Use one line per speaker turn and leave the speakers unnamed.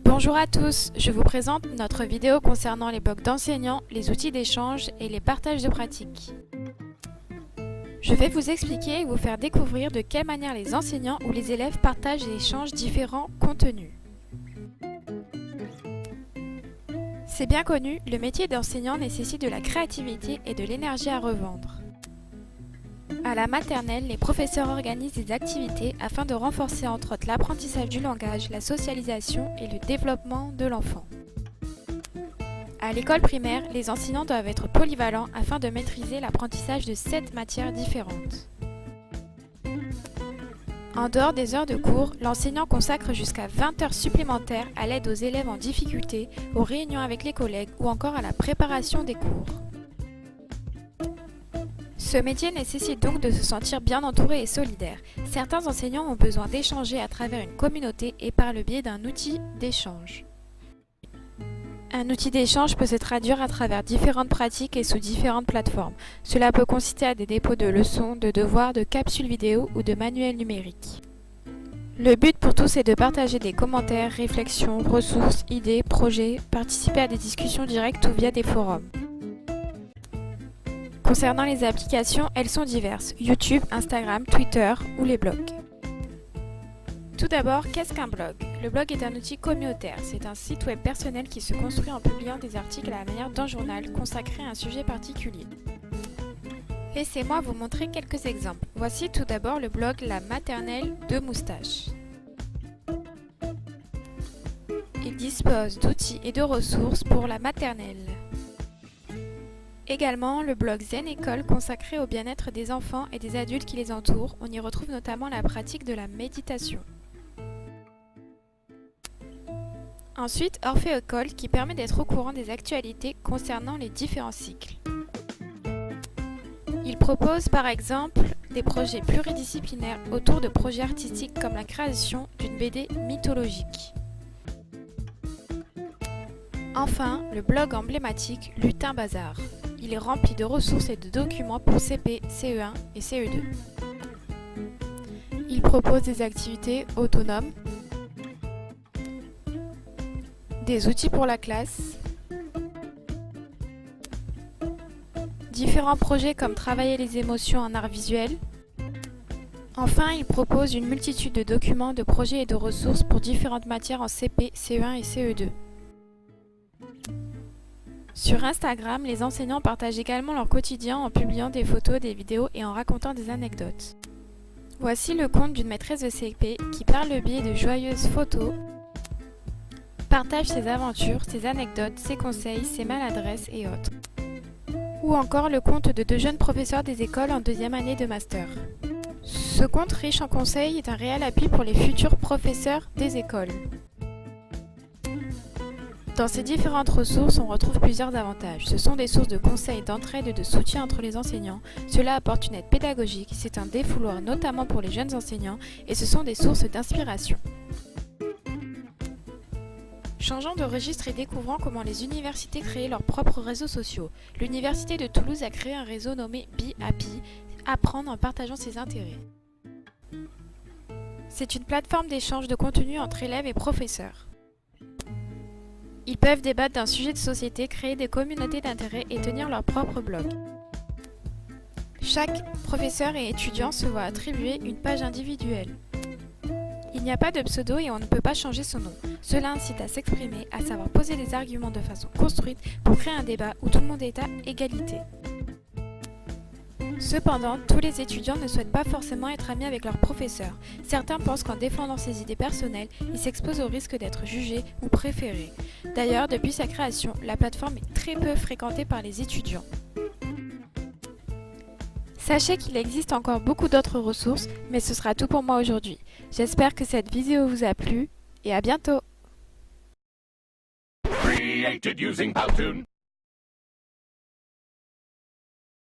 Bonjour à tous, je vous présente notre vidéo concernant les blogs d'enseignants, les outils d'échange et les partages de pratiques. Je vais vous expliquer et vous faire découvrir de quelle manière les enseignants ou les élèves partagent et échangent différents contenus. C'est bien connu, le métier d'enseignant nécessite de la créativité et de l'énergie à revendre. À la maternelle, les professeurs organisent des activités afin de renforcer entre autres l'apprentissage du langage, la socialisation et le développement de l'enfant. À l'école primaire, les enseignants doivent être polyvalents afin de maîtriser l'apprentissage de 7 matières différentes. En dehors des heures de cours, l'enseignant consacre jusqu'à 20 heures supplémentaires à l'aide aux élèves en difficulté, aux réunions avec les collègues ou encore à la préparation des cours. Ce métier nécessite donc de se sentir bien entouré et solidaire. Certains enseignants ont besoin d'échanger à travers une communauté et par le biais d'un outil d'échange. Un outil d'échange peut se traduire à travers différentes pratiques et sous différentes plateformes. Cela peut consister à des dépôts de leçons, de devoirs, de capsules vidéo ou de manuels numériques. Le but pour tous est de partager des commentaires, réflexions, ressources, idées, projets, participer à des discussions directes ou via des forums. Concernant les applications, elles sont diverses, YouTube, Instagram, Twitter ou les blogs. Tout d'abord, qu'est-ce qu'un blog? Le blog est un outil communautaire, c'est un site web personnel qui se construit en publiant des articles à la manière d'un journal consacré à un sujet particulier. Laissez-moi vous montrer quelques exemples. Voici tout d'abord le blog La Maternelle de Moustache. Il dispose d'outils et de ressources pour la maternelle. Également, le blog Zen École consacré au bien-être des enfants et des adultes qui les entourent. On y retrouve notamment la pratique de la méditation. Ensuite, Orphée École qui permet d'être au courant des actualités concernant les différents cycles. Il propose par exemple des projets pluridisciplinaires autour de projets artistiques comme la création d'une BD mythologique. Enfin, le blog emblématique Lutin Bazar. Il est rempli de ressources et de documents pour CP, CE1 et CE2. Il propose des activités autonomes, des outils pour la classe, différents projets comme travailler les émotions en art visuel. Enfin, il propose une multitude de documents, de projets et de ressources pour différentes matières en CP, CE1 et CE2. Sur Instagram, les enseignants partagent également leur quotidien en publiant des photos, des vidéos et en racontant des anecdotes. Voici le compte d'une maîtresse de CP qui, par le biais de joyeuses photos, partage ses aventures, ses anecdotes, ses conseils, ses maladresses et autres. Ou encore le compte de 2 jeunes professeurs des écoles en 2e année de master. Ce compte riche en conseils est un réel appui pour les futurs professeurs des écoles. Dans ces différentes ressources, on retrouve plusieurs avantages. Ce sont des sources de conseils, d'entraide et de soutien entre les enseignants. Cela apporte une aide pédagogique, c'est un défouloir notamment pour les jeunes enseignants et ce sont des sources d'inspiration. Changeons de registre et découvrons comment les universités créent leurs propres réseaux sociaux. L'université de Toulouse a créé un réseau nommé Be Happy, apprendre en partageant ses intérêts. C'est une plateforme d'échange de contenu entre élèves et professeurs. Ils peuvent débattre d'un sujet de société, créer des communautés d'intérêt et tenir leur propre blog. Chaque professeur et étudiant se voit attribuer une page individuelle. Il n'y a pas de pseudo et on ne peut pas changer son nom. Cela incite à s'exprimer, à savoir poser des arguments de façon construite pour créer un débat où tout le monde est à égalité. Cependant, tous les étudiants ne souhaitent pas forcément être amis avec leurs professeurs. Certains pensent qu'en défendant ses idées personnelles, ils s'exposent au risque d'être jugés ou préférés. D'ailleurs, depuis sa création, la plateforme est très peu fréquentée par les étudiants. Sachez qu'il existe encore beaucoup d'autres ressources, mais ce sera tout pour moi aujourd'hui. J'espère que cette vidéo vous a plu et à bientôt!
Created using Powtoon.